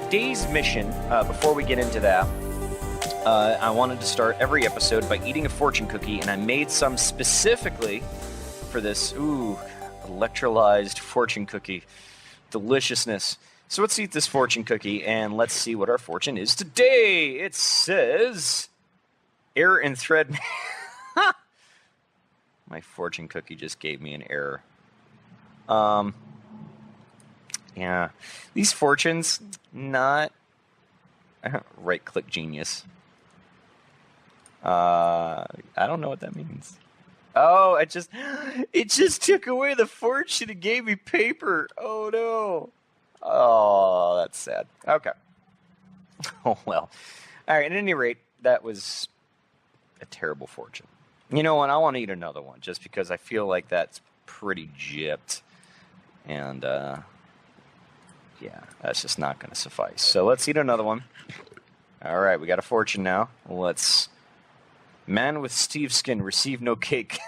today's mission, before we get into that, I wanted to start every episode by eating a fortune cookie, and I made some specifically for this. Ooh, electrolyzed fortune cookie. Deliciousness. So let's eat this fortune cookie, and let's see what our fortune is today. It says... Error in thread... My fortune cookie just gave me an error. Yeah. These fortunes, not... Right-click genius. I don't know what that means. Oh, it just took away the fortune and gave me paper. Oh, no. Oh, that's sad. Okay. Oh, well. All right, at any rate, that was a terrible fortune. You know what? I want to eat another one just because I feel like that's pretty gypped. And, yeah, that's just not going to suffice. So let's eat another one. All right, we got a fortune now. Let's... Man with Steve skin, receive no cake.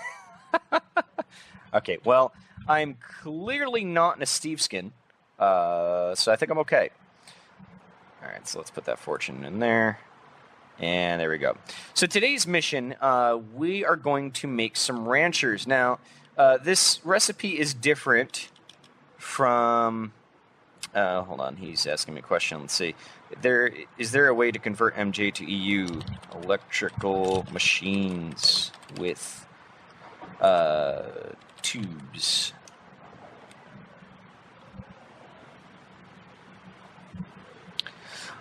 Okay, well, I'm clearly not in a Steve skin, so I think I'm okay. All right, so let's put that fortune in there. And there we go. So today's mission, we are going to make some ranchers. Now, this recipe is different from... hold on, he's asking me a question. Let's see. Is there a way to convert MJ to EU? Electrical machines with tubes.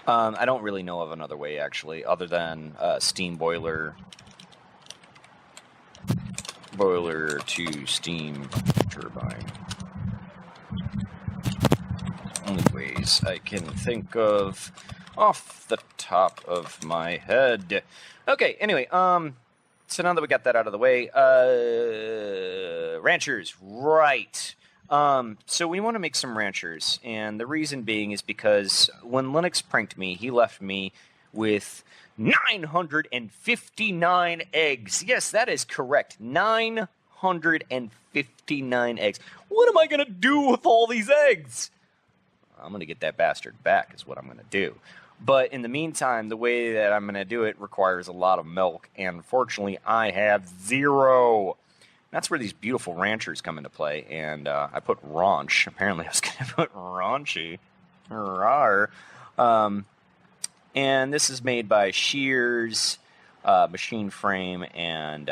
I don't really know of another way, actually, other than steam boiler to steam turbine. Only ways I can think of off the top of my head. Okay, anyway, so now that we got that out of the way, ranchers, right. So we want to make some ranchers, and the reason being is because when Linux pranked me, he left me with 959 eggs. Yes, that is correct. 959 eggs. What am I going to do with all these eggs? I'm going to get that bastard back is what I'm going to do. But in the meantime, the way that I'm going to do it requires a lot of milk, and unfortunately, I have 0. That's where these beautiful ranchers come into play, and I put raunch. Apparently, I was going to put raunchy. Rawr. And this is made by shears, machine frame, and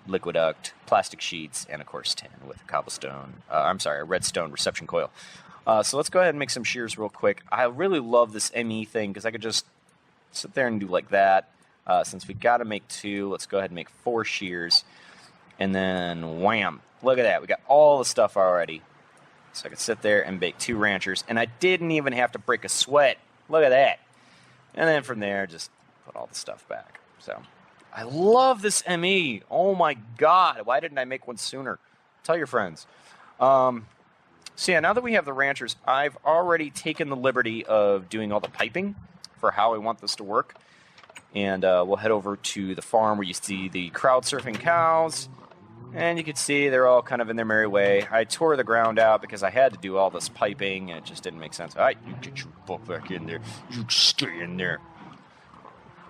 liquiduct, plastic sheets, and, of course, tin with a cobblestone. A redstone reception coil. So let's go ahead and make some shears real quick. I really love this ME thing because I could just sit there and do like that. Since we got to make 2, let's go ahead and make 4 shears. And then, wham, look at that. We got all the stuff already. So I could sit there and bake 2 ranchers. And I didn't even have to break a sweat. Look at that. And then from there, just put all the stuff back. So I love this ME. Oh, my God. Why didn't I make one sooner? Tell your friends. So yeah, now that we have the ranchers, I've already taken the liberty of doing all the piping for how I want this to work. And we'll head over to the farm where you see the crowd surfing cows. And you can see they're all kind of in their merry way. I tore the ground out because I had to do all this piping, and it just didn't make sense. All right, you get your butt back in there. You stay in there.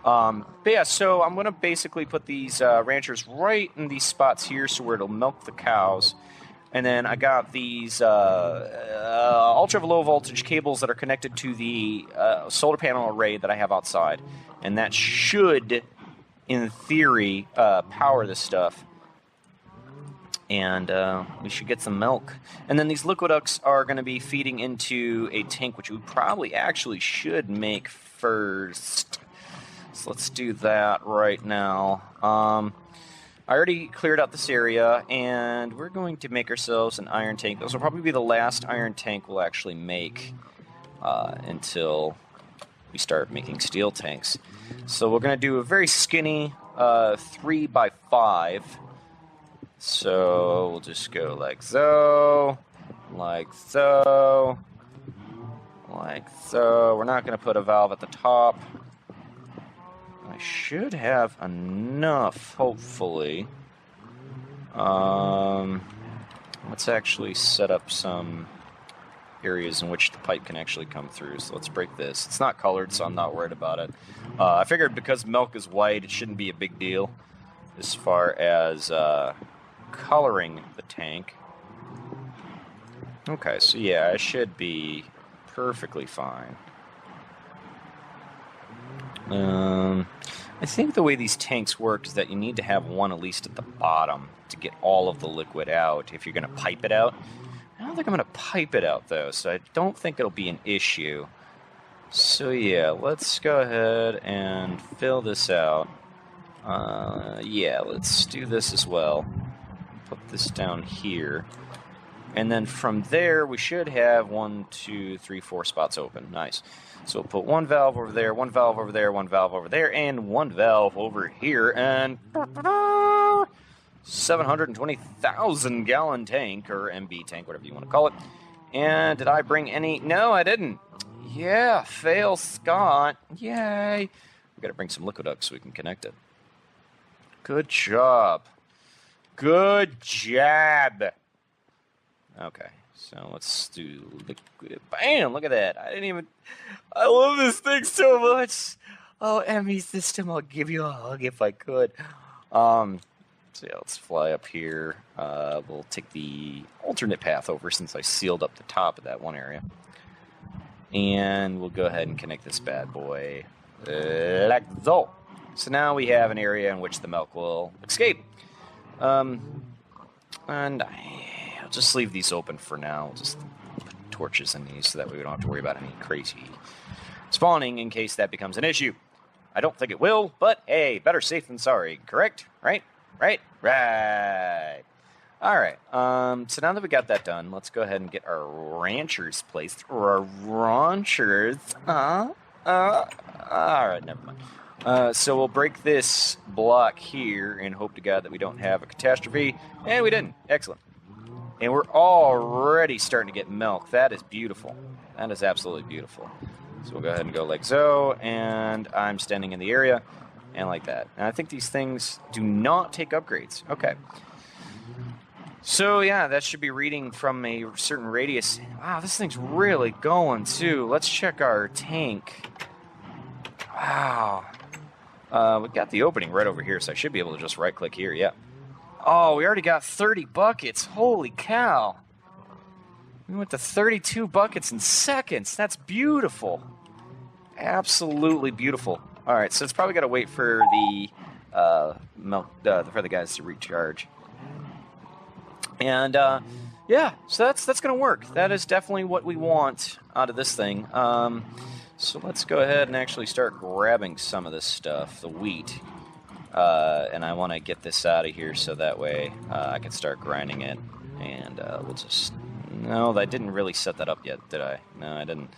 But yeah, so I'm going to basically put these ranchers right in these spots here so where it'll milk the cows. And then I got these ultra-low voltage cables that are connected to the solar panel array that I have outside. And that should, in theory, power this stuff. And we should get some milk. And then these liquiducts are going to be feeding into a tank, which we probably actually should make first. So let's do that right now. I already cleared out this area, and we're going to make ourselves an iron tank. This will probably be the last iron tank we'll actually make until we start making steel tanks. So we're going to do a very skinny 3x5. So we'll just go like so, like so, like so. We're not going to put a valve at the top. I should have enough, hopefully. Let's actually set up some areas in which the pipe can actually come through. So let's break this. It's not colored, so I'm not worried about it. I figured because milk is white, it shouldn't be a big deal as far as coloring the tank. Okay, so yeah, it should be perfectly fine. I think the way these tanks work is that you need to have one at least at the bottom to get all of the liquid out if you're going to pipe it out. I don't think I'm going to pipe it out, though, so I don't think it'll be an issue. So yeah, let's go ahead and fill this out. Yeah, let's do this as well. Put this down here. And then from there, we should have 1, 2, 3, 4 spots open. Nice. So we'll put one valve over there, one valve over there, one valve over there, and one valve over here. And 720,000 gallon tank, or MB tank, whatever you want to call it. And did I bring any? No, I didn't. Yeah, fail Scott. Yay. We got to bring some liquid up so we can connect it. Good job. Good job. Okay, so let's do liquid. Bam! Look at that. I love this thing so much. Oh, ME system, I'll give you a hug if I could. So yeah, let's fly up here. We'll take the alternate path over since I sealed up the top of that one area. And we'll go ahead and connect this bad boy like so. So now we have an area in which the milk will escape. And I'll just leave these open for now. Just put torches in these so that way we don't have to worry about any crazy spawning in case that becomes an issue. I don't think it will, but hey, better safe than sorry, correct? Right? All right. So now that we got that done, let's go ahead and get our ranchers placed. Or our ranchers. All right, never mind. So we'll break this block here and hope to God that we don't have a catastrophe. And we didn't. Excellent. And we're already starting to get milk. That is beautiful. That is absolutely beautiful. So we'll go ahead and go like so. And I'm standing in the area. And like that. And I think these things do not take upgrades. Okay. So yeah, that should be reading from a certain radius. Wow, this thing's really going too. Let's check our tank. Wow. We've got the opening right over here, so I should be able to just right-click here, yeah. Oh, we already got 30 buckets. Holy cow. We went to 32 buckets in seconds. That's beautiful. Absolutely beautiful. All right, so it's probably got to wait for the milk, for the guys to recharge. And yeah, so that's going to work. That is definitely what we want out of this thing. So let's go ahead and actually start grabbing some of this stuff, the wheat. And I want to get this out of here so that way I can start grinding it. And we'll just... No, I didn't really set that up yet, did I? No, I didn't.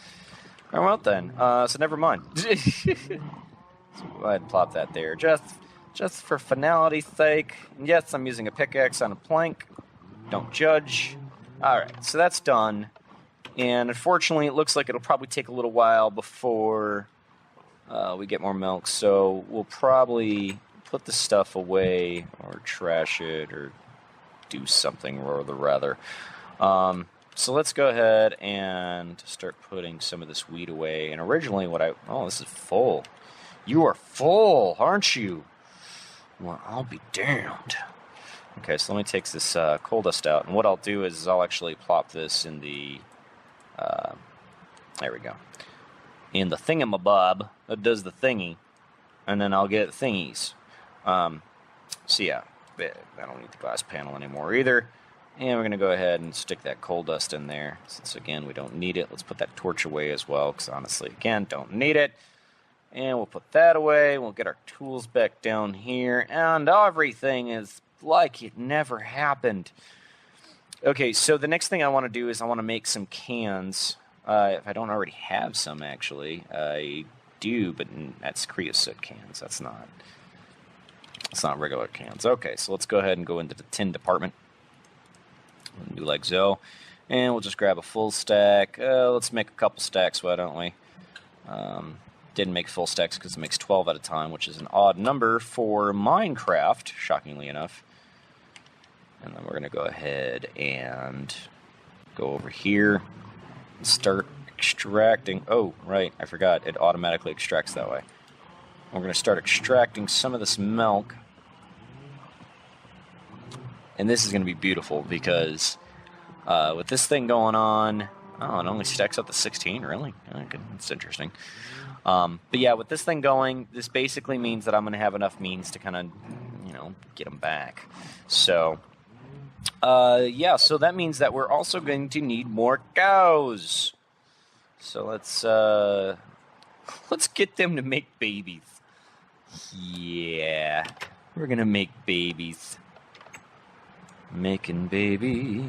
All right, well then. So never mind. So go ahead and plop that there. Just for finality's sake. And yes, I'm using a pickaxe on a plank. Don't judge. All right, so that's done. And unfortunately, it looks like it'll probably take a little while before we get more milk. So we'll probably put the stuff away or trash it or do something or the rather. So let's go ahead and start putting some of this wheat away. And originally oh, this is full. You are full, aren't you? Well, I'll be damned. Okay, so let me take this coal dust out. And what I'll do is I'll actually plop this in the... there we go. In the thingamabob that does the thingy. And then I'll get thingies. So yeah, I don't need the glass panel anymore either. And we're going to go ahead and stick that coal dust in there. Since, again, we don't need it. Let's put that torch away as well. Because, honestly, again, don't need it. And we'll put that away. We'll get our tools back down here. And everything is like it never happened. Okay, so the next thing I want to do is I want to make some cans. If I don't already have some, actually. I do, but that's creosote cans. That's not regular cans. Okay, so let's go ahead and go into the tin department. Do like so. And we'll just grab a full stack. Let's make a couple stacks, why don't we? Didn't make full stacks because it makes 12 at a time, which is an odd number for Minecraft, shockingly enough. And then we're going to go ahead and go over here. Start extracting. Oh, right, I forgot. It automatically extracts that way. We're going to start extracting some of this milk. And this is going to be beautiful because with this thing going on... Oh, it only stacks up to 16, really? Okay, that's interesting. But yeah, with this thing going, this basically means that I'm going to have enough means to kind of, get them back. So, yeah, so that means that we're also going to need more cows. So let's get them to make babies. Yeah, we're going to make babies. Making babies.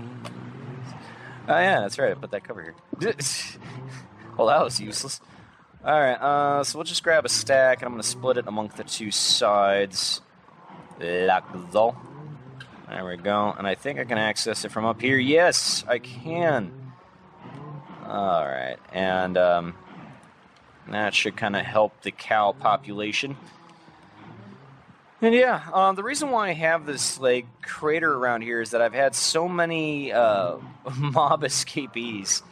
Oh, yeah, that's right. I put that cover here. Well, that was useless. All right, so we'll just grab a stack, and I'm going to split it among the two sides. Like so. There we go. And I think I can access it from up here. Yes, I can. All right, and that should kind of help the cow population. And yeah, the reason why I have this crater around here is that I've had so many mob escapees.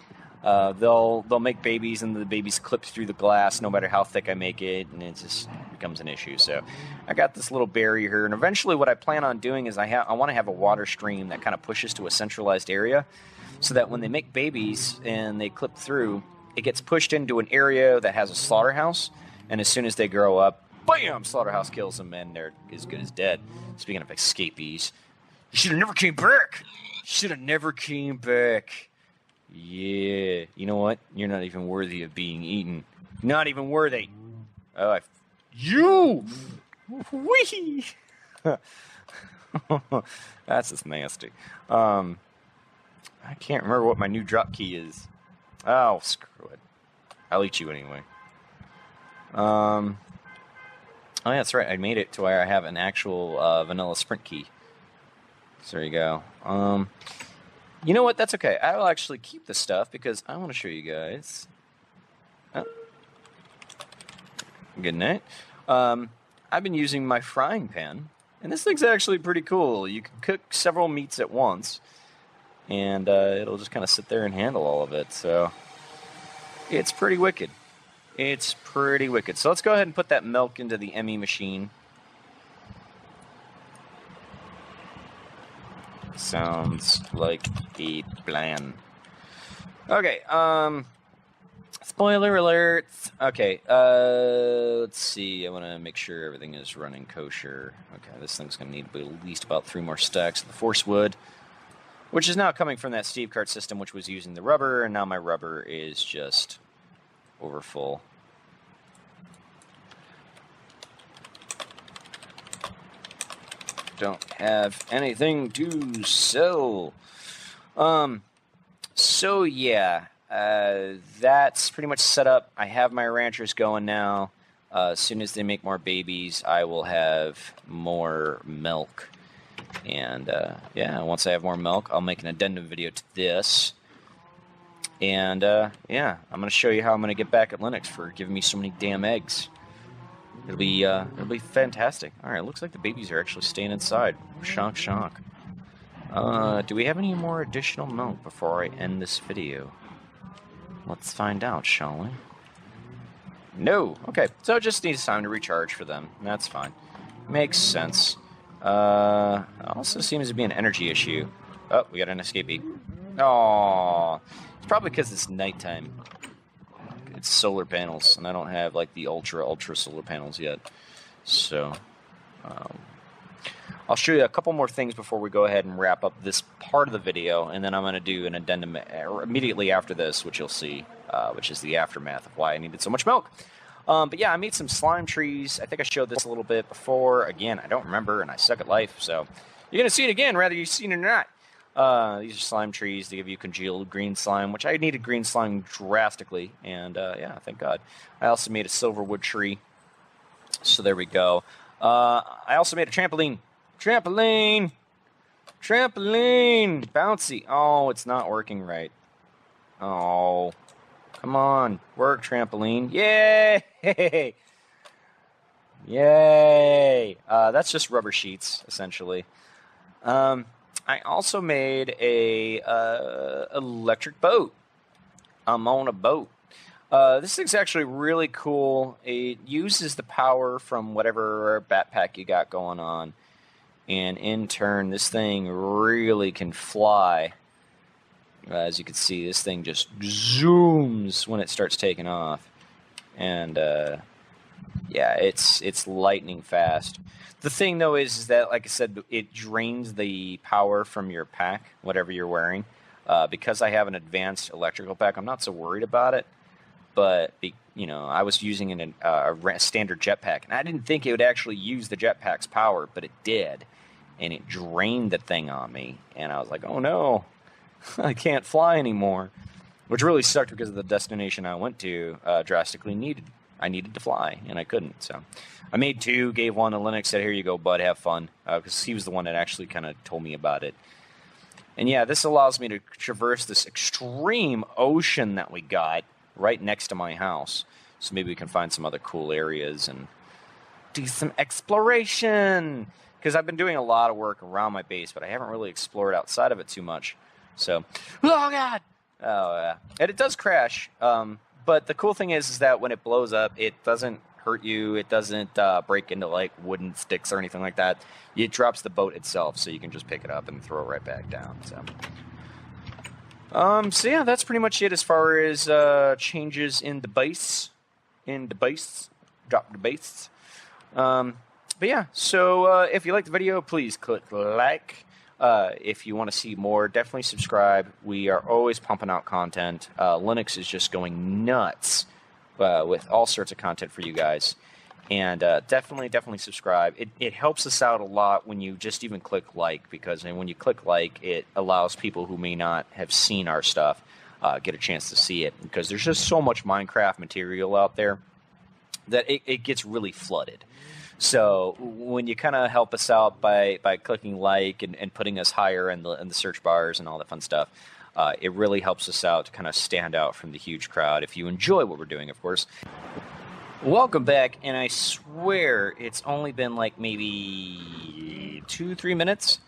They'll make babies, and the babies clip through the glass no matter how thick I make it, and it just becomes an issue. So I got this little barrier here, and eventually what I plan on doing is I want to have a water stream that kind of pushes to a centralized area, so that when they make babies and they clip through, it gets pushed into an area that has a slaughterhouse, and as soon as they grow up, bam! Slaughterhouse kills them, and they're as good as dead. Speaking of escapees, you should have never came back. Should have never came back. Yeah, you know what? You're not even worthy of being eaten. Not even worthy. Oh, you! Wee! That's just nasty. I can't remember what my new drop key is. Oh, screw it. I'll eat you anyway. Oh, yeah, that's right. I made it to where I have an actual vanilla sprint key. So there you go. You know what? That's okay. I will actually keep this stuff because I want to show you guys. Oh. Good night. I've been using my frying pan, and this thing's actually pretty cool. You can cook several meats at once, and it'll just kind of sit there and handle all of it. So it's pretty wicked. It's pretty wicked. So let's go ahead and put that milk into the ME machine. Sounds like a plan. Okay, spoiler alert. Okay, let's see. I want to make sure everything is running kosher. Okay, this thing's going to need at least about 3 more stacks of the force wood, which is now coming from that Steve cart system, which was using the rubber, and now my rubber is just over full. Don't have anything to sell. So yeah, that's pretty much set up. I have my ranchers going now. As soon as they make more babies, I will have more milk. And yeah, once I have more milk, I'll make an addendum video to this. And yeah, I'm going to show you how I'm going to get back at Linux for giving me so many damn eggs. It'll be fantastic. All right, looks like the babies are actually staying inside. Shock, shock. Do we have any more additional milk before I end this video? Let's find out, shall we? No. Okay, so it just needs time to recharge for them. That's fine. Makes sense. Also seems to be an energy issue. Oh, we got an escapee. Aww. It's probably because it's nighttime. It's solar panels, and I don't have like the ultra solar panels yet. So I'll show you a couple more things before we go ahead and wrap up this part of the video, and then I'm going to do an addendum immediately after this, which you'll see, which is the aftermath of why I needed so much milk. But yeah, I made some slime trees. I think I showed this a little bit before. Again, I don't remember, and I suck at life, so you're going to see it again, whether you've seen it or not. These are slime trees to give you congealed green slime, which I needed green slime drastically, and yeah, thank God. I also made a silverwood tree, so there we go. I also made a trampoline. Trampoline! Trampoline! Bouncy! Oh, it's not working right. Oh, come on, work, trampoline. Yay! Yay! That's just rubber sheets, essentially. I also made a electric boat. I'm on a boat. This thing's actually really cool. It uses the power from whatever backpack you got going on. And in turn, this thing really can fly. As you can see, this thing just zooms when it starts taking off. And, yeah, it's lightning fast. The thing, though, is that, like I said, it drains the power from your pack, whatever you're wearing. Because I have an advanced electrical pack, I'm not so worried about it. But, you know, I was using a standard jetpack, and I didn't think it would actually use the jetpack's power, but it did. And it drained the thing on me, and I was like, oh no, I can't fly anymore. Which really sucked because of the destination I went to drastically I needed to fly, and I couldn't. So I made 2, gave one to Linux, said, here you go, bud, have fun. Because he was the one that actually kind of told me about it. And yeah, this allows me to traverse this extreme ocean that we got right next to my house. So maybe we can find some other cool areas and do some exploration. Because I've been doing a lot of work around my base, but I haven't really explored outside of it too much. So, oh god! Oh yeah. And it does crash. But the cool thing is that when it blows up, it doesn't hurt you. It doesn't break into like wooden sticks or anything like that. It drops the boat itself, so you can just pick it up and throw it right back down. So yeah, that's pretty much it as far as changes in the base. Drop the base. But yeah, so if you like the video, please click like. If you want to see more, definitely subscribe. We are always pumping out content. Linux is just going nuts with all sorts of content for you guys. And definitely subscribe. It helps us out a lot when you just even click like, because when you click like, it allows people who may not have seen our stuff get a chance to see it. Because there's just so much Minecraft material out there that it gets really flooded. So when you kind of help us out by clicking like and putting us higher in the search bars and all that fun stuff, it really helps us out to kind of stand out from the huge crowd if you enjoy what we're doing, of course. Welcome back, and I swear it's only been like maybe 2-3 minutes.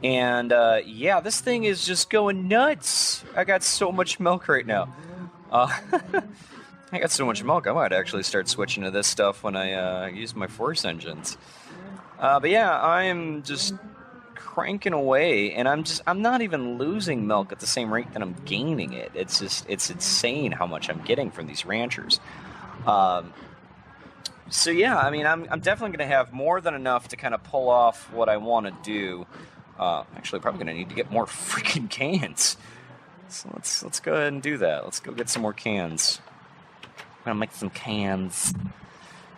And yeah, this thing is just going nuts. I got so much milk right now. I got so much milk, I might actually start switching to this stuff when I use my force engines. But yeah, I am just cranking away, and I'm not even losing milk at the same rate that I'm gaining it. It's insane how much I'm getting from these ranchers. So yeah, I mean, I'm definitely going to have more than enough to kind of pull off what I want to do. Actually, probably going to need to get more freaking cans. So let's go ahead and do that. Let's go get some more cans. I'm gonna make some cans.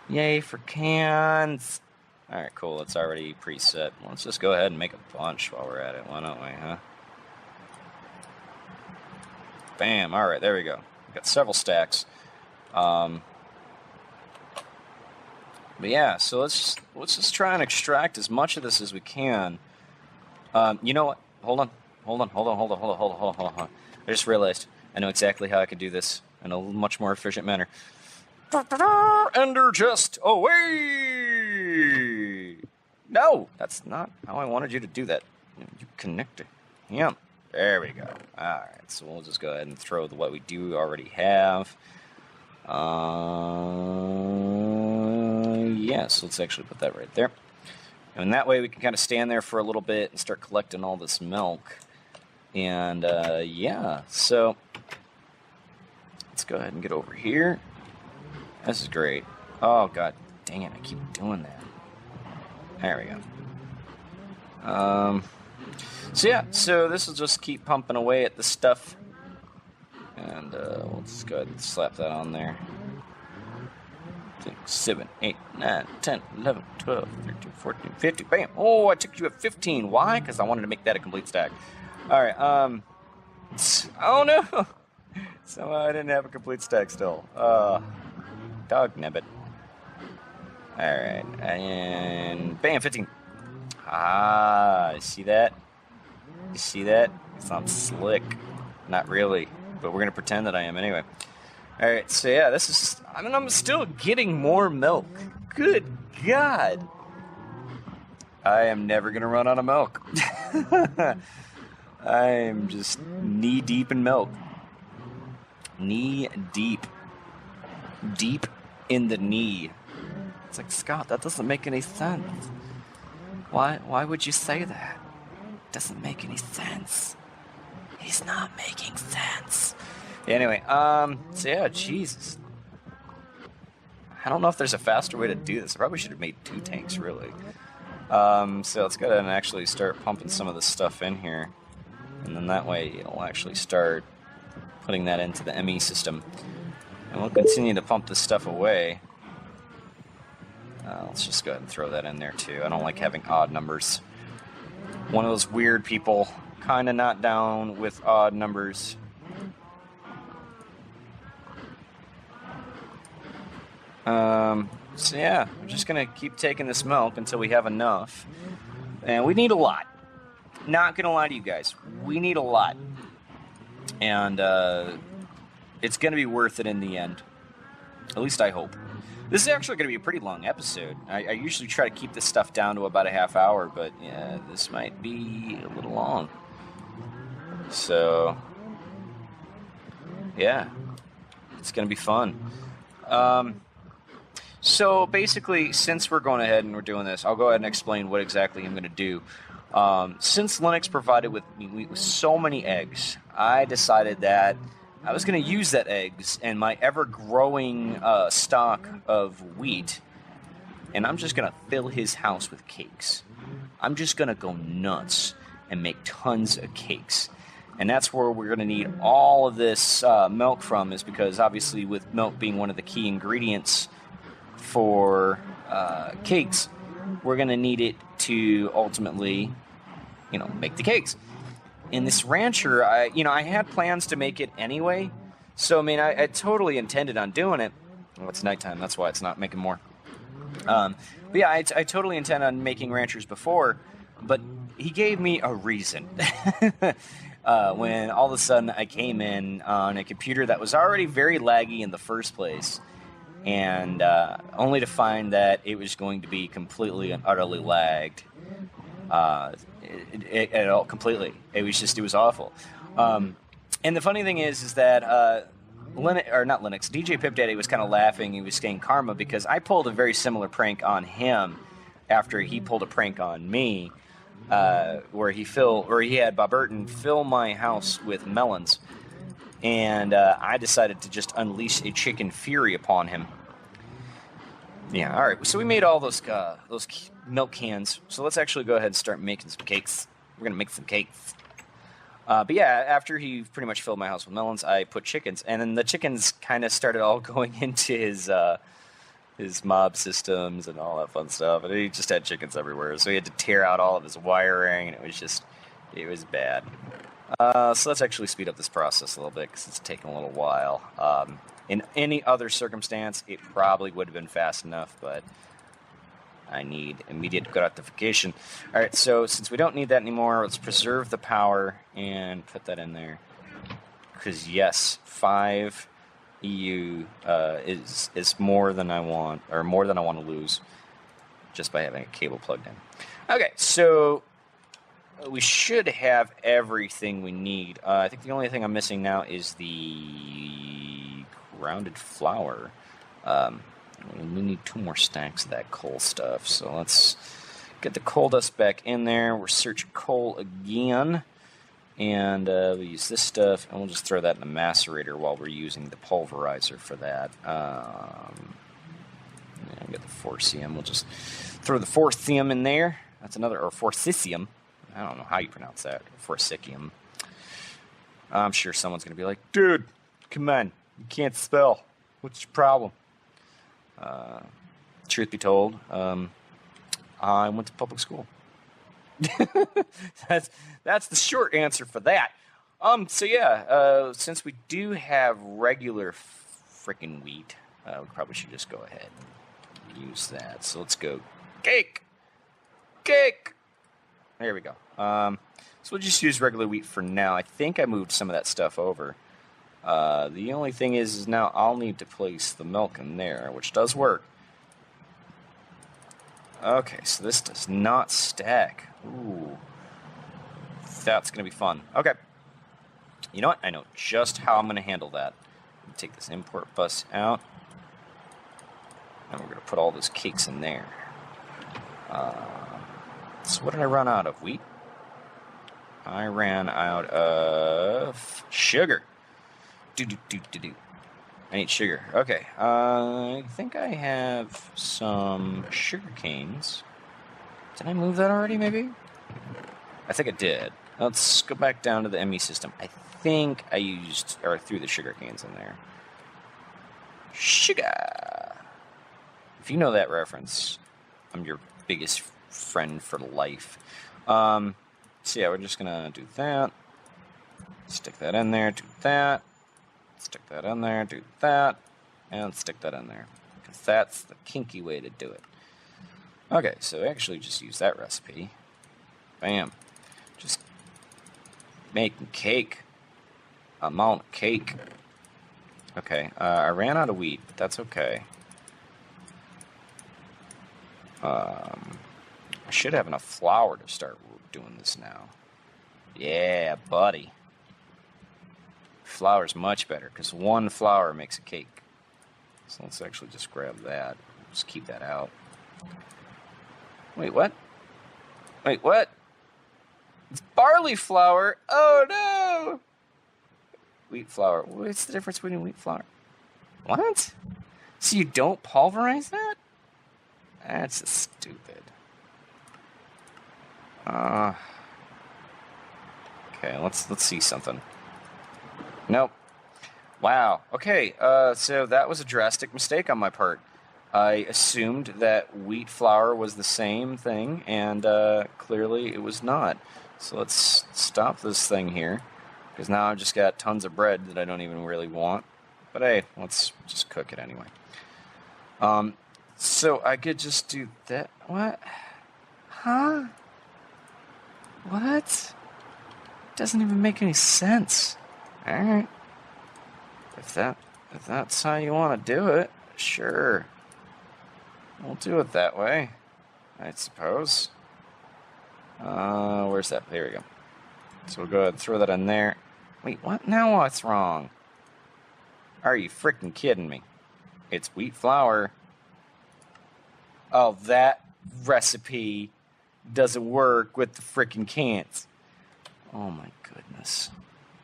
Yay for cans! Alright, cool. It's already preset. Let's just go ahead and make a bunch while we're at it. Why don't we, huh? Bam! Alright, there we go. We've got several stacks. But yeah, so let's just try and extract as much of this as we can. You know what? Hold on. I just realized I know exactly how I can do this in a much more efficient manner. Ender chest away! No, that's not how I wanted you to do that. You connect to him. There we go. Alright, so we'll just go ahead and throw what we do already have. Yes, let's actually put that right there. And that way we can kind of stand there for a little bit and start collecting all this milk. And yeah, so let's go ahead and get over here. This is great. Oh, god dang it, I keep doing that. There we go. So yeah, so this will just keep pumping away at the stuff. And let's go ahead and slap that on there. 6, 7, 8, 9, 10, 11, 12, 13, 14, 15. Bam! Oh, I took you at 15. Why? Because I wanted to make that a complete stack. Alright, oh no! Somehow I didn't have a complete stack still. Dog nabbit. Alright, and bam, 15. Ah, you see that? You see that? It's not slick. Not really, but we're gonna pretend that I am anyway. Alright, so yeah, this is... I mean, I'm still getting more milk. Good God! I am never gonna run out of milk. I am just knee-deep in milk. Knee deep. Deep in the knee. It's like, Scott, that doesn't make any sense. Why would you say that? It doesn't make any sense. He's not making sense. Anyway, so yeah, Jesus. I don't know if there's a faster way to do this. I probably should have made 2 tanks, really. So let's go ahead and actually start pumping some of this stuff in here. And then that way it'll actually start putting that into the ME system. And we'll continue to pump this stuff away. Let's just go ahead and throw that in there too. I don't like having odd numbers. One of those weird people, kind of not down with odd numbers. So yeah, we're just going to keep taking this milk until we have enough. And we need a lot. Not going to lie to you guys. We need a lot. And it's going to be worth it in the end. At least I hope. This is actually going to be a pretty long episode. I usually try to keep this stuff down to about a half hour, but yeah, this might be a little long. So, yeah, it's going to be fun. So basically, since we're going ahead and we're doing this, I'll go ahead and explain what exactly I'm going to do. Since Linux provided with me with so many eggs, I decided that I was going to use that eggs and my ever-growing stock of wheat, and I'm just going to fill his house with cakes. I'm just going to go nuts and make tons of cakes. And that's where we're going to need all of this milk from, is because obviously with milk being one of the key ingredients for cakes, we're going to need it to ultimately, make the cakes. In this rancher, I had plans to make it anyway. So, I mean, I totally intended on doing it. Well, it's nighttime, that's why it's not making more. But yeah, I totally intended on making ranchers before, but he gave me a reason. When all of a sudden I came in on a computer that was already very laggy in the first place, and only to find that it was going to be completely and utterly lagged. Completely. It was awful. And the funny thing is that DJ Pip Daddy was kind of laughing. He was saying karma because I pulled a very similar prank on him after he pulled a prank on me, where he had Bob Burton fill my house with melons, and I decided to just unleash a chicken fury upon him. Yeah, all right. So we made all those milk cans. So let's actually go ahead and start making some cakes. We're gonna make some cakes. But yeah, after he pretty much filled my house with melons, I put chickens, and then the chickens kind of started all going into his mob systems and all that fun stuff. And he just had chickens everywhere, so he had to tear out all of his wiring, and it was bad. So let's actually speed up this process a little bit because it's taking a little while. In any other circumstance, it probably would have been fast enough, but I need immediate gratification. All right, so since we don't need that anymore, let's preserve the power and put that in there. Because yes, 5 EU is more than I want, or more than I want to lose, just by having a cable plugged in. Okay, so we should have everything we need. I think the only thing I'm missing now is the grounded flour. We need 2 more stacks of that coal stuff. So let's get the coal dust back in there. We'll search coal again. And we'll use this stuff. And we'll just throw that in the macerator while we're using the pulverizer for that. Get the forcium. We'll just throw the forcium in there. That's another, or forcicium. I don't know how you pronounce that. Forcicium. I'm sure someone's going to be like, dude, come on. You can't spell. What's your problem? Truth be told, I went to public school. That's the short answer for that. So yeah, since we do have regular freaking wheat, we probably should just go ahead and use that. So let's go cake. There we go. So we'll just use regular wheat for now. I think I moved some of that stuff over. The only thing is now I'll need to place the milk in there, which does work. Okay, so this does not stack. Ooh. That's going to be fun. Okay. You know what? I know just how I'm going to handle that. Take this import bus out. And we're going to put all those cakes in there. So what did I run out of? Wheat? I ran out of sugar. I need sugar. Okay. I think I have some sugar canes. Did I move that already, maybe? I think I did. Let's go back down to the ME system. I think I used, or threw the sugar canes in there. Sugar! If you know that reference, I'm your biggest friend for life. So yeah, we're just gonna do that. Stick that in there, do that. Stick that in there, do that. And stick that in there. Because that's the kinky way to do it. Okay, so actually just use that recipe. Bam. Just making cake. Amount of cake. Okay, I ran out of wheat, but that's okay. I should have enough flour to start doing this now. Yeah, buddy. Flour's much better, because one flour makes a cake. So let's actually just grab that. Just keep that out. Wait, what? Wait, what? It's barley flour? Oh, no! Wheat flour. What's the difference between wheat flour? What? So you don't pulverize that? That's just stupid. Okay, let's see something. Nope. Wow. Okay, so that was a drastic mistake on my part. I assumed that wheat flour was the same thing, and clearly it was not. So let's stop this thing here, because now I've just got tons of bread that I don't even really want. But hey, let's just cook it anyway. So I could just do that. What? Huh? What? Doesn't even make any sense. Alright. If that's how you want to do it, sure. We'll do it that way, I suppose. Where's that? There we go. So we'll go ahead and throw that in there. Wait, what? Now what's wrong? Are you freaking kidding me? It's wheat flour. Oh, that recipe doesn't work with the freaking cans. Oh my goodness.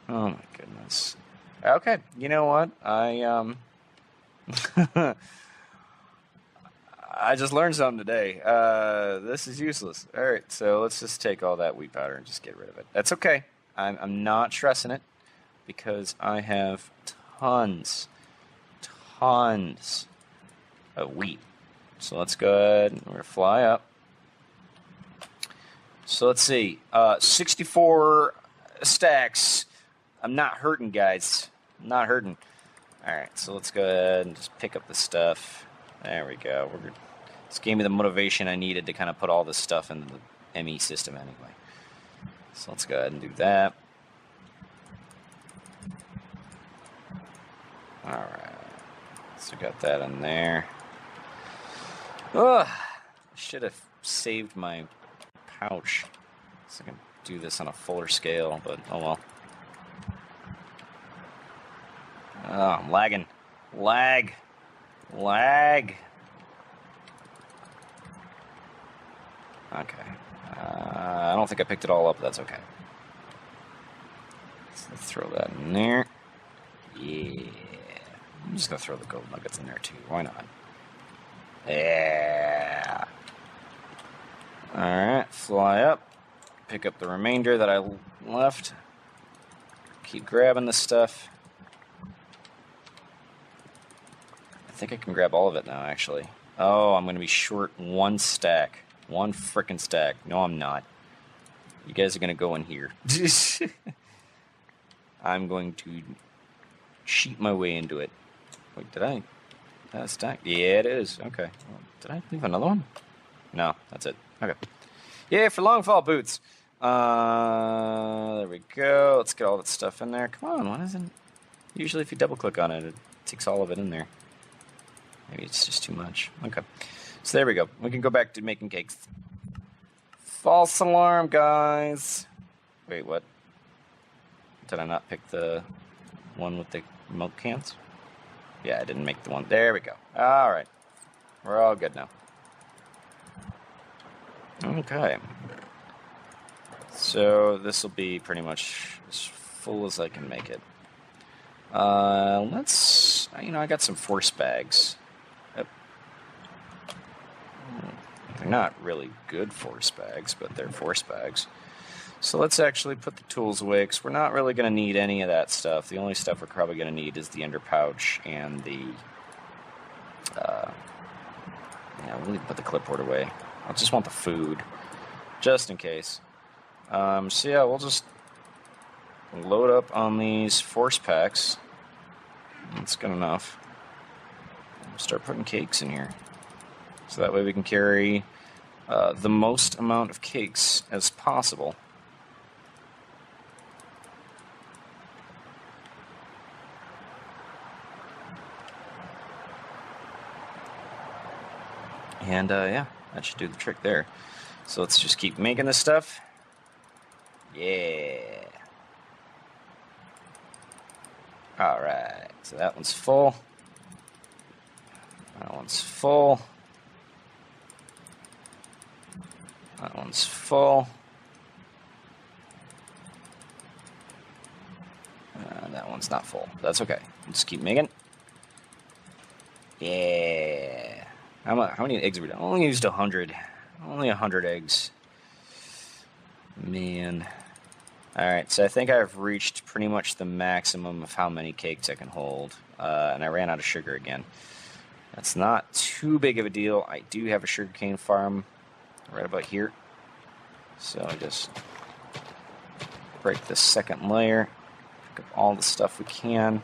Oh my goodness. Okay, you know what? I just learned something today. This is useless. All right, so let's just take all that wheat powder and just get rid of it. That's okay. I'm not stressing it because I have tons of wheat. So let's go ahead and we're gonna fly up. So let's see, 64 stacks. I'm not hurting, guys. I'm not hurting. All right, so let's go ahead and just pick up the stuff. There we go. This gave me the motivation I needed to kind of put all this stuff into the ME system anyway. So let's go ahead and do that. All right, so got that in there. Ugh, I should have saved my pouch so I can do this on a fuller scale, but oh well. Oh, I'm lagging. Lag. Okay. I don't think I picked it all up, but that's okay. So let's throw that in there. Yeah. I'm just going to throw the gold nuggets in there too. Why not? Yeah. Alright, fly up. Pick up the remainder that I left. Keep grabbing this stuff. I think I can grab all of it now, actually. Oh, I'm going to be short one stack. One frickin' stack. No, I'm not. You guys are going to go in here. I'm going to cheat my way into it. Wait, did I? That stack? Yeah, it is. Okay. Well, did I leave another one? No, that's it. Okay. Yeah, for long fall boots. There we go. Let's get all that stuff in there. Come on, why doesn't... Usually if you double click on it, it takes all of it in there. Maybe it's just too much. Okay. So there we go. We can go back to making cakes. False alarm, guys. Wait, what? Did I not pick the one with the milk cans? Yeah, I didn't make the one. There we go. All right. We're all good now. Okay. So this will be pretty much as full as I can make it. Let's... I got some force bags. They're not really good force bags, but they're force bags. So let's actually put the tools away, because we're not really going to need any of that stuff. The only stuff we're probably going to need is the ender pouch and the... we'll need to put the clipboard away. I just want the food, just in case. So yeah, we'll just load up on these force packs. That's good enough. We'll start putting cakes in here. So that way we can carry the most amount of cakes as possible. And yeah, that should do the trick there. So let's just keep making this stuff. Yeah. Alright, so that one's full. That one's full. That one's full. That one's not full. That's okay. Just keep making. Yeah. How many eggs are we done? I only used 100. Only 100 eggs. Man. Alright, so I think I've reached pretty much the maximum of how many cakes I can hold. And I ran out of sugar again. That's not too big of a deal. I do have a sugarcane farm right about here. So I just break this second layer. Pick up all the stuff we can.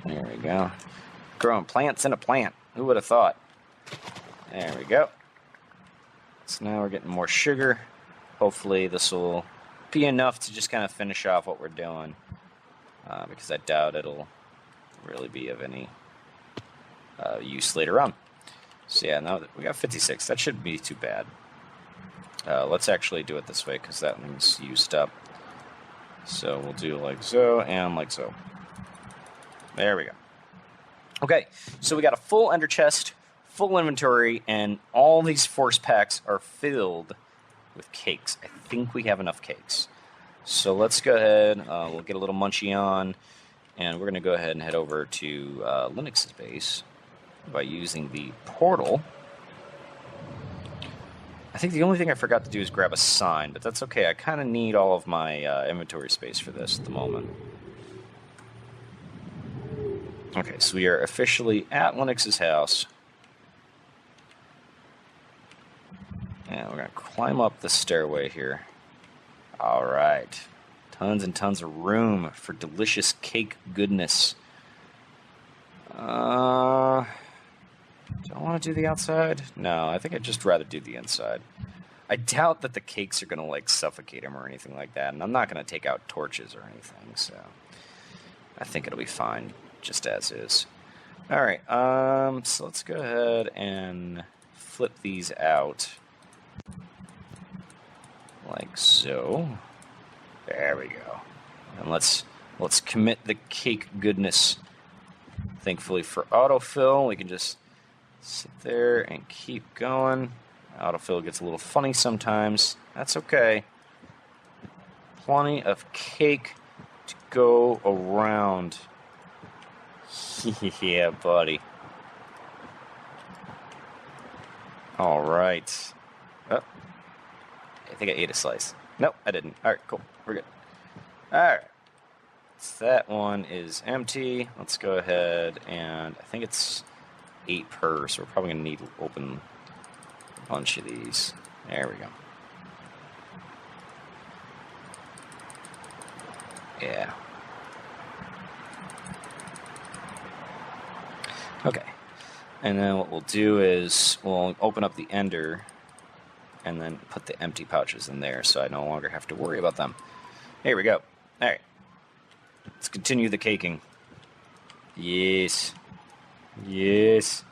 There we go. Growing plants in a plant. Who would have thought? There we go. So now we're getting more sugar. Hopefully this will be enough to just kind of finish off what we're doing. Because I doubt it'll really be of any use later on. So yeah, now that we got 56. That shouldn't be too bad. Let's actually do it this way, because that one's used up. So we'll do like so and like so. There we go. Okay, so we got a full ender chest, full inventory, and all these force packs are filled with cakes. I think we have enough cakes. So let's go ahead, we'll get a little munchie on, and we're going to go ahead and head over to Linux's base by using the portal. I think the only thing I forgot to do is grab a sign, but that's okay. I kind of need all of my inventory space for this at the moment. Okay, so we are officially at Linux's house. And we're going to climb up the stairway here. Alright. Tons and tons of room for delicious cake goodness. Do I want to do the outside? No, I think I'd just rather do the inside. I doubt that the cakes are going to, like, suffocate him or anything like that. And I'm not going to take out torches or anything, so I think it'll be fine. Just as is. Alright, so let's go ahead and flip these out. Like so. There we go. And let's commit the cake goodness. Thankfully for autofill, we can just sit there and keep going. Autofill gets a little funny sometimes. That's okay. Plenty of cake to go around. Yeah, buddy. Alright. Oh. I think I ate a slice. Nope, I didn't. Alright, cool. We're good. Alright. So that one is empty. Let's go ahead and... I think it's 8 per, so we're probably going to need to open a bunch of these. There we go. Yeah. Okay, and then what we'll do is we'll open up the ender and then put the empty pouches in there so I no longer have to worry about them. Here we go. Alright, let's continue the caking. Yes. Yes.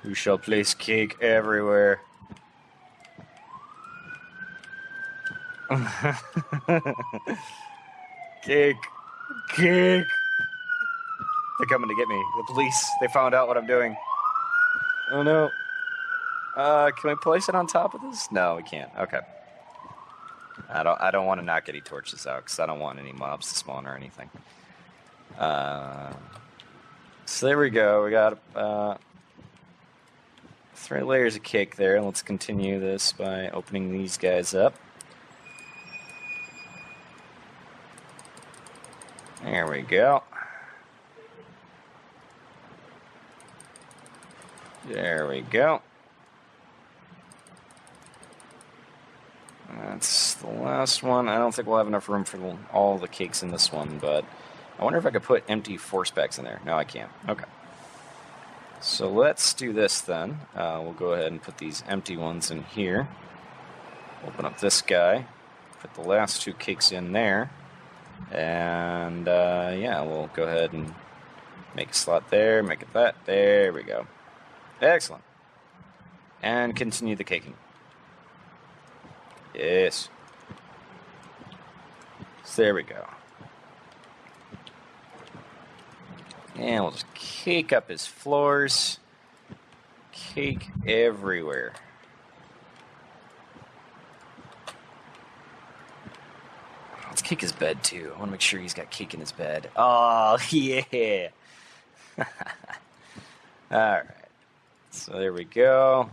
We shall place cake everywhere. Cake. Cake. They're coming to get me. The police. They found out what I'm doing. Oh no. Can we place it on top of this? No, we can't. Okay. I don't want to knock any torches out because I don't want any mobs to spawn or anything. So there we go. We got 3 layers of cake there. Let's continue this by opening these guys up. There we go. There we go. That's the last one. I don't think we'll have enough room for all the cakes in this one, but I wonder if I could put empty force packs in there. No, I can't. Okay. So let's do this then. We'll go ahead and put these empty ones in here. Open up this guy. Put the last 2 cakes in there. And yeah, we'll go ahead and make a slot there. Make it that. There we go. Excellent. And continue the caking. Yes. So there we go. And we'll just cake up his floors. Cake everywhere. Let's cake his bed too. I want to make sure he's got cake in his bed. Oh, yeah. Alright. So there we go.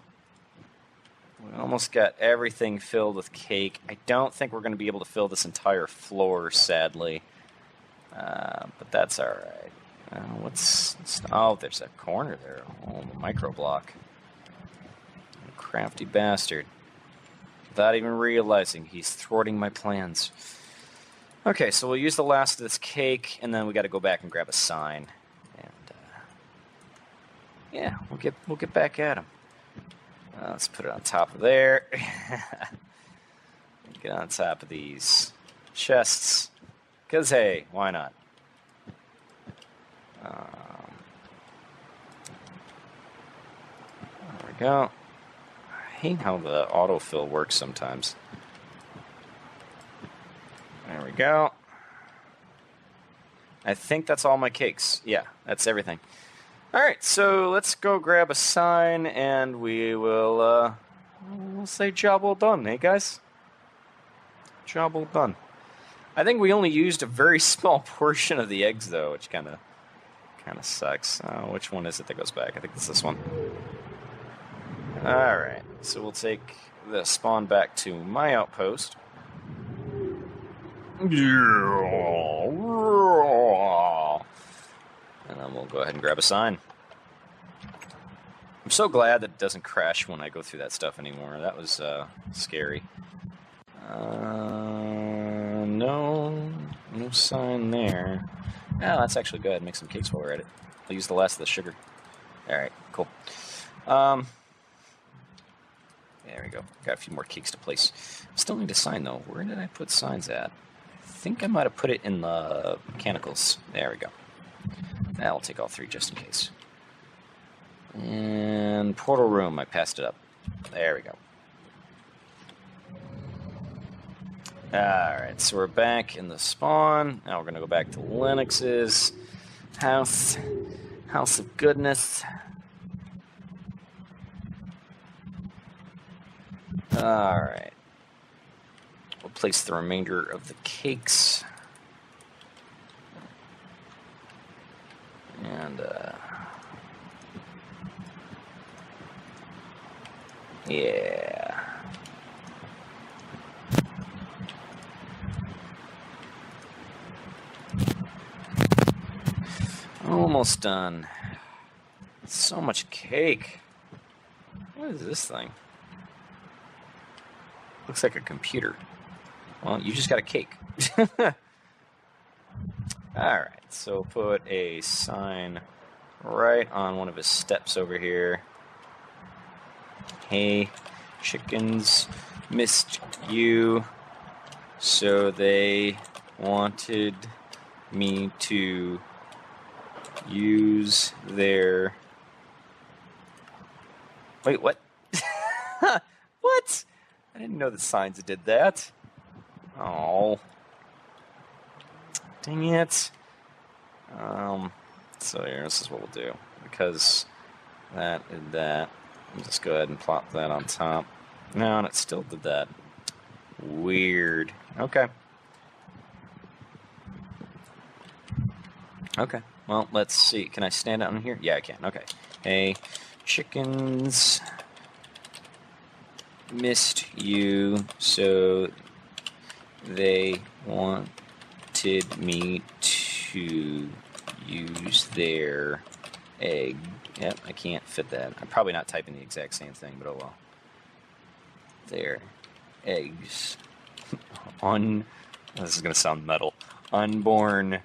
We almost got everything filled with cake. I don't think we're going to be able to fill this entire floor, sadly. But that's alright. Oh, there's a corner there. Oh, the micro block. Crafty bastard. Without even realizing he's thwarting my plans. Okay, so we'll use the last of this cake, and then we got to go back and grab a sign. And yeah, we'll get back at him. Let's put it on top of there. Get on top of these chests. Because, hey, why not? There we go. I hate how the autofill works sometimes. There we go. I think that's all my cakes. Yeah, that's everything. Alright, so let's go grab a sign and we will we'll say job well done, hey guys? Job well done. I think we only used a very small portion of the eggs though, which kinda sucks. Which one is it that goes back? I think it's this one. Alright, so we'll take the spawn back to my outpost. And then we'll go ahead and grab a sign. I'm so glad that it doesn't crash when I go through that stuff anymore. That was scary. No sign there. Oh, that's actually good. Make some cakes while we're at it. I'll use the last of the sugar. Alright, cool. There we go. Got a few more cakes to place. Still need a sign, though. Where did I put signs at? I think I might have put it in the mechanicals. There we go. Now I'll take all 3 just in case. And portal room, I passed it up. There we go. Alright, so we're back in the spawn. Now we're going to go back to Linux's house of goodness. Alright. We'll place the remainder of the cakes. And, yeah. Almost done. So much cake. What is this thing? Looks like a computer. Well, you just got a cake. Alright, so put a sign right on one of his steps over here. Hey, chickens missed you, so they wanted me to use their... Wait, what? What? I didn't know the signs did that. Oh. Dang it. So here, this is what we'll do. Because that did that. I'll just go ahead and plop that on top. No, and it still did that. Weird. Okay. Okay. Well, let's see. Can I stand out in here? Yeah, I can. Okay. Hey, chickens. Missed you, so they wanted me to use their egg. Yep, I can't fit that. I'm probably not typing the exact same thing, but oh well. Their eggs on. This is gonna sound metal. Unborn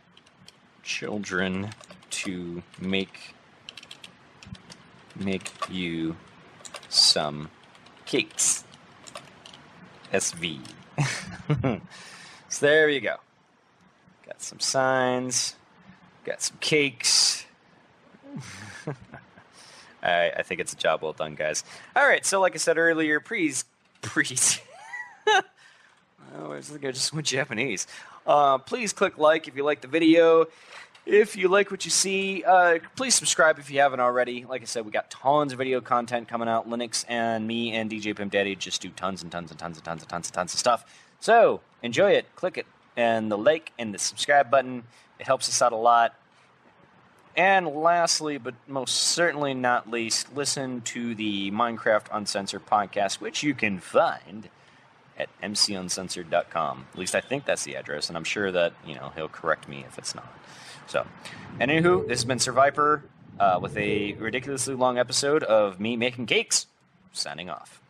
children to make you some cakes. SV. So there you go. Got some signs. Got some cakes. I think it's a job well done, guys. All right, so like I said earlier, please. Oh, I just went Japanese. Please click like if you like the video. If you like what you see, please subscribe if you haven't already. Like I said, we got tons of video content coming out. Linux and me and DJ Pimp Daddy just do tons and tons and tons and tons and tons and tons of stuff. So enjoy it. Click it. And the like and the subscribe button. It helps us out a lot. And lastly, but most certainly not least, listen to the Minecraft Uncensored podcast, which you can find at mcuncensored.com. At least I think that's the address, and I'm sure that, he'll correct me if it's not. So, anywho, this has been Sirvyper with a ridiculously long episode of me making cakes. Signing off.